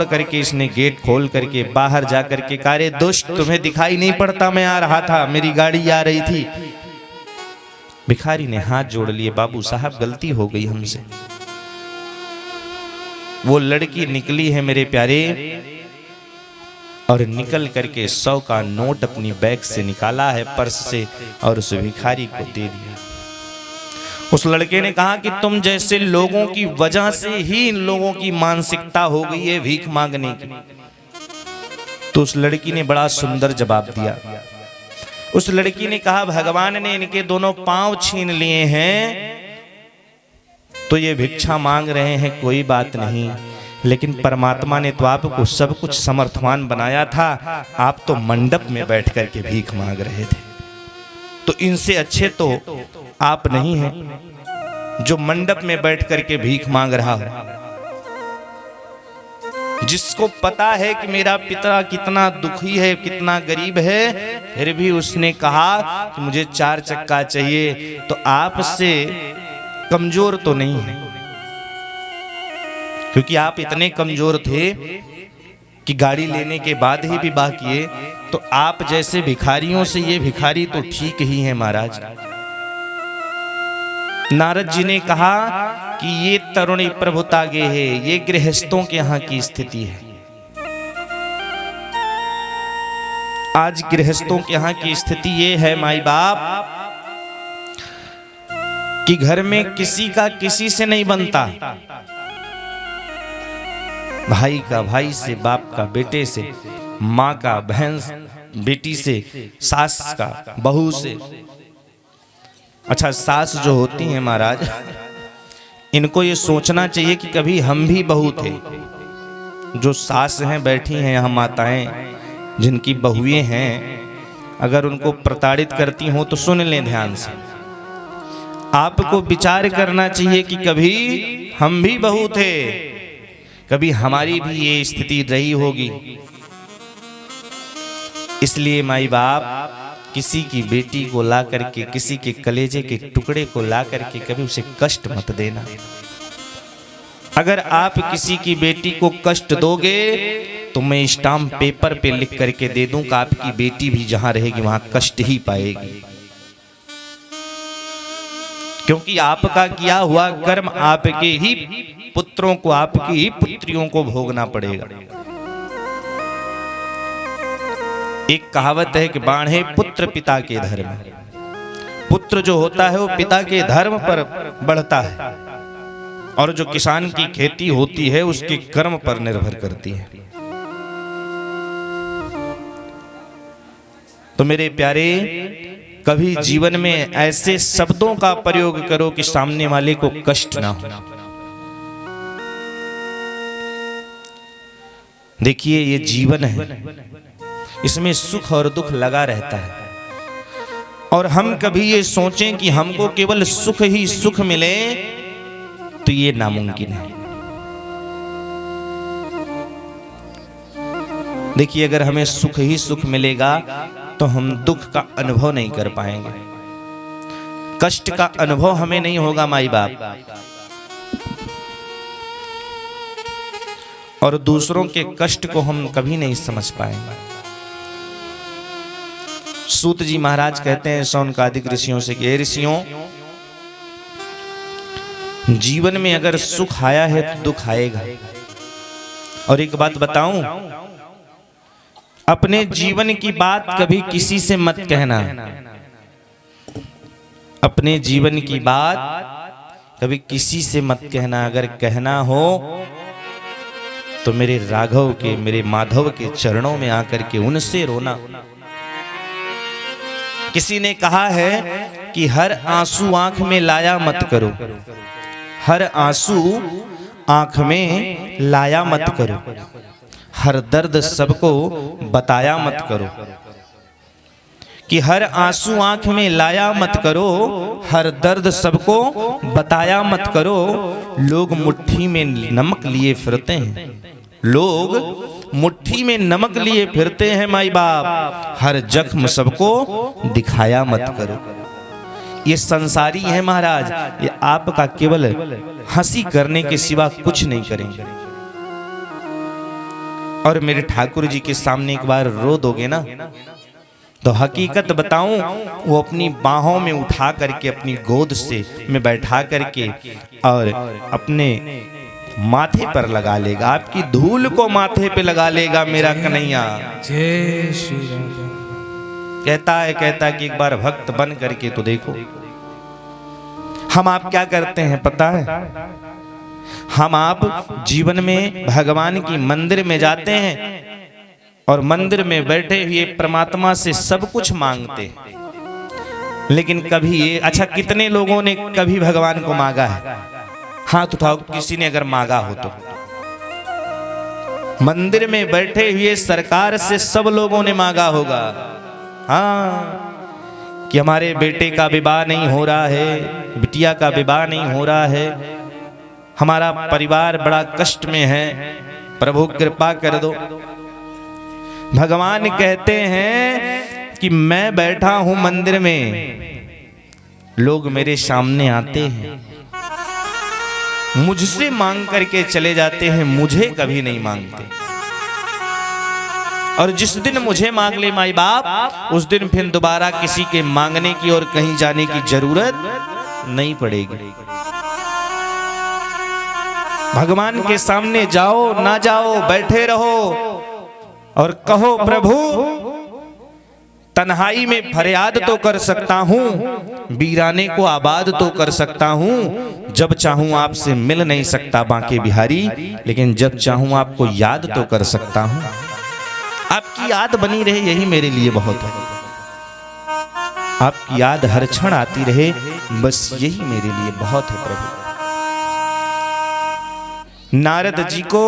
करके इसने गेट खोल करके बाहर जा करके कहा, रे दुष्ट तुम्हें दिखाई नहीं पड़ता मैं आ रहा था, मेरी गाड़ी आ रही थी। भिखारी ने हाथ जोड़ लिए, बाबू साहब गलती हो गई हमसे। वो लड़की निकली है मेरे प्यारे, और निकल करके 100 का नोट अपनी बैग से निकाला है पर्स से और उस भिखारी को दे दिया। उस लड़के ने कहा कि तुम जैसे लोगों की वजह से ही इन लोगों की मानसिकता हो गई है भीख मांगने की। तो उस लड़की ने बड़ा सुंदर जवाब दिया। उस लड़की ने कहा, भगवान ने इनके दोनों पांव छीन लिए हैं तो ये भिक्षा मांग रहे हैं, कोई बात नहीं, लेकिन परमात्मा ने तो आपको सब कुछ समर्थवान बनाया था, आप तो मंडप में बैठ करके भीख मांग रहे थे। तो इनसे अच्छे तो आप नहीं हैं जो मंडप में बैठ करके भीख मांग रहा हो। जिसको पता है कि मेरा पिता कितना दुखी है, कितना गरीब है, फिर भी उसने कहा कि मुझे 4 चक्का चाहिए, तो आपसे कमजोर तो नहीं है, क्योंकि आप इतने कमजोर थे कि गाड़ी लेने के बाद ही विवाह किए। तो आप जैसे भिखारियों से ये भिखारी तो ठीक ही है महाराज। नारद जी ने कहा कि ये तरुणी प्रभुतागे है, ये गृहस्थों के यहाँ की स्थिति है। आज गृहस्थों के यहाँ की स्थिति ये है माई बाप कि घर में किसी का किसी से नहीं बनता। भाई का भाई से, बाप का बेटे से, माँ का बहन बेटी से, सास का बहू से। अच्छा, सास जो होती हैं महाराज, इनको ये सोचना चाहिए कि कभी हम भी बहू थे। जो सास हैं बैठी हैं यहाँ माताएं, जिनकी बहुएं हैं, अगर उनको प्रताड़ित करती हों तो सुन लें ध्यान से। आपको विचार करना चाहिए कि कभी हम भी बहू थे, कभी हमारी भी ये स्थिति रही होगी। इसलिए माई बाप किसी की बेटी को ला करके, किसी के कलेजे के टुकड़े को ला करके कभी उसे कष्ट मत देना। अगर आप किसी की बेटी को कष्ट दोगे तो मैं स्टाम्प पेपर पे लिख करके दे दूं कि आपकी बेटी भी जहां रहेगी वहां कष्ट ही पाएगी, क्योंकि आपका किया हुआ कर्म आपके ही पुत्रों को, आपकी ही पुत्रियों को भोगना पड़ेगा। एक कहावत है कि बाढ़े पुत्र पिता के धर्म। पुत्र जो होता है वो पिता के धर्म पर बढ़ता है, और जो किसान की खेती होती है उसके कर्म पर निर्भर करती है। तो मेरे प्यारे, कभी जीवन में ऐसे शब्दों का प्रयोग करो कि सामने वाले को कष्ट ना हो। देखिए, ये जीवन है, इसमें सुख और दुख लगा रहता है, और हम कभी ये सोचें कि हमको केवल सुख ही सुख मिले तो ये नामुमकिन है। देखिए, अगर हमें सुख ही सुख मिलेगा तो हम दुख का अनुभव नहीं कर पाएंगे, कष्ट का अनुभव हमें नहीं होगा माई बाप, और दूसरों के कष्ट को हम कभी नहीं समझ पाएंगे। सूत जी महाराज कहते हैं शौनकादिक ऋषियों से कि ऋषियों, जीवन में अगर सुख आया है तो दुख आएगा। और एक बात बताऊं, अपने जीवन की बात कभी किसी से मत कहना। अपने जीवन की बात कभी किसी से मत कहना। अगर कहना हो तो मेरे राघव के, मेरे माधव के चरणों में आकर के उनसे रोना। किसी ने कहा है कि हर आंसू आंख में लाया मत करो, हर आंसू आंख में लाया मत करो, हर दर्द सबको बताया मत करो। कि हर आंसू आंख में लाया मत करो, हर दर्द सबको बताया मत करो। लोग मुट्ठी में नमक लिए फिरते हैं, लोग मुट्ठी में नमक लिए फिरते हैं माई बाप, हर जख्म सबको दिखाया मत करो। ये संसारी है महाराज, ये आपका केवल हंसी करने के सिवा कुछ नहीं करेंगे। और मेरे ठाकुर जी के सामने एक बार रो दोगे ना, तो हकीकत बताऊं, वो अपनी बाहों में उठा करके अपनी गोद से मैं बैठा करके और अपने माथे पर लगा लेगा, आपकी धूल को माथे पे लगा लेगा मेरा कन्हैया। जय श्री राधा। कहता है कि एक बार भक्त बन करके तो देखो। हम आप क्या करते हैं पता है? हम आप जीवन में भगवान की मंदिर में जाते हैं और मंदिर में बैठे हुए परमात्मा से सब कुछ मांगते हैं, लेकिन कभी ये अच्छा कितने लोगों ने कभी भगवान को मांगा है? हाथ उठाओ किसी ने अगर मांगा हो तो। मंदिर में बैठे हुए सरकार से सब लोगों ने मांगा होगा, हाँ, कि हमारे बेटे का विवाह नहीं हो रहा है, बिटिया का विवाह नहीं हो रहा है, हमारा परिवार बड़ा कष्ट में है, प्रभु कृपा कर दो। भगवान कहते हैं कि मैं बैठा हूं मंदिर में, लोग मेरे सामने आते हैं, मुझसे मांग करके चले जाते हैं, मुझे कभी नहीं मांगते। और जिस दिन मुझे मांग ले माई बाप, उस दिन फिर दोबारा किसी के मांगने की और कहीं जाने की जरूरत नहीं पड़ेगी। भगवान के सामने जाओ ना जाओ, बैठे रहो और कहो प्रभु, तन्हाई में फरियाद तो कर सकता हूं, वीराने को आबाद तो कर सकता हूं, जब चाहूं आपसे मिल नहीं सकता बांके बिहारी, लेकिन जब चाहूं आपको याद तो कर सकता हूं। आपकी याद बनी रहे यही मेरे लिए बहुत है, आपकी याद हर क्षण आती रहे, बस यही मेरे लिए बहुत है प्रभु। नारद जी को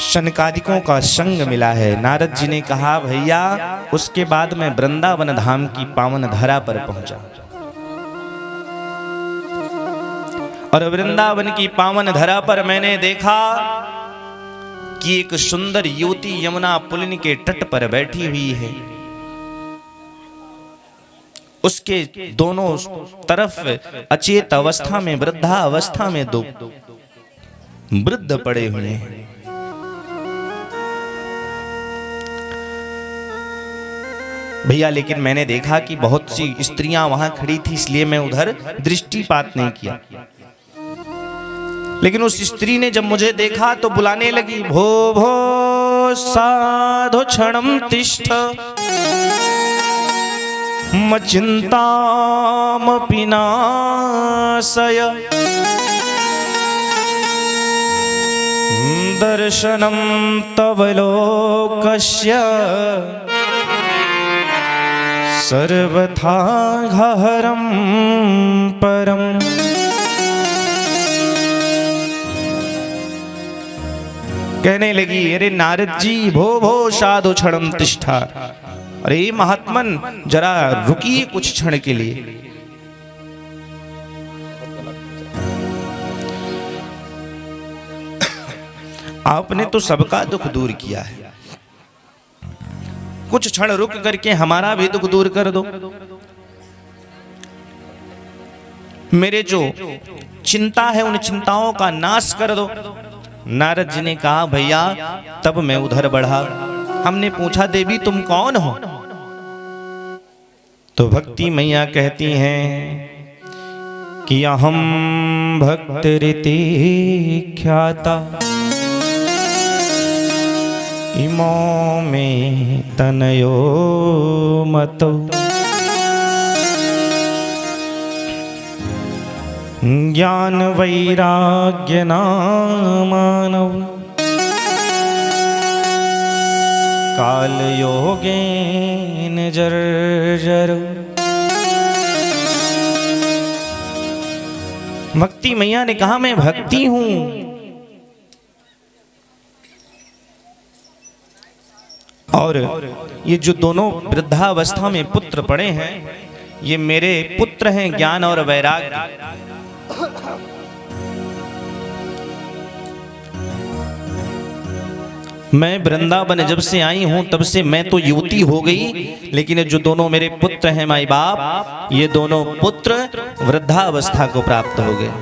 शनकादिकों का संग मिला है। नारद जी ने कहा भैया, उसके बाद मैं वृंदावन धाम की पावन धरा पर पहुंचा और वृंदावन की पावन धरा पर मैंने देखा कि एक सुंदर युवती यमुना पुलिन के तट पर बैठी हुई है। उसके दोनों तरफ अचेत अवस्था में, वृद्धा अवस्था में दो वृद्ध पड़े हुए हैं। भैया लेकिन मैंने देखा कि बहुत सी स्त्रियां वहां खड़ी थी, इसलिए मैं उधर दृष्टिपात नहीं किया। लेकिन उस स्त्री ने जब मुझे देखा तो बुलाने लगी, भो भो साधु क्षणम तिष्ठ मचिंतामपि नाशय दर्शनम तव लोकस्य सर्वथा घहरम परम। कहने लगी, अरे नारद जी, भो भो साधु क्षणम तिष्ठा, अरे महात्मन जरा रुकिए कुछ क्षण के लिए। आपने तो सबका दुख दूर किया है, कुछ क्षण रुक करके हमारा भी दुख दूर कर दो। मेरे जो चिंता है उन चिंताओं का नाश कर दो। नारद जी ने कहा भैया, तब मैं उधर बढ़ा। हमने पूछा देवी तुम कौन हो? तो भक्ति मैया कहती हैं कि अहम भक्तरिति ख्याता इमो में तनयो मतो ज्ञान वैराग्य नामानव काल योगेन जर्जर। भक्ति मैया ने कहा मैं भक्ति हूं, और ये जो दोनों वृद्धावस्था में पुत्र पड़े हैं ये मेरे पुत्र हैं, ज्ञान और वैराग्य। मैं वृंदावन जब से आई हूं तब से मैं तो युवती हो गई, लेकिन जो दोनों मेरे पुत्र हैं माई बाप, ये दोनों पुत्र वृद्धावस्था को प्राप्त हो गए।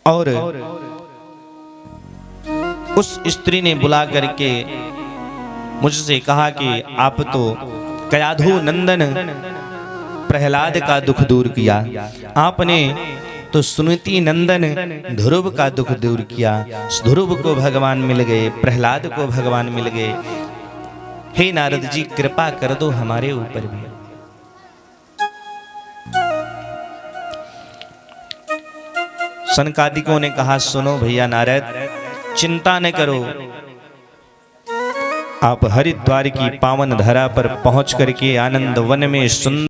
और उस स्त्री ने बुला करके मुझसे कहा कि आप तो कयाधु नंदन प्रहलाद का दुख दूर किया, आपने तो सुनीति नंदन ध्रुव का दुख दूर किया। ध्रुव को भगवान मिल गए, प्रहलाद को भगवान मिल गए। हे नारद जी, कृपा कर दो हमारे ऊपर भी। सनकादिकों ने कहा, सुनो भैया नारद, चिंता न करो, आप हरिद्वार की पावन धरा पर पहुंच करके आनंद वन में सुंदर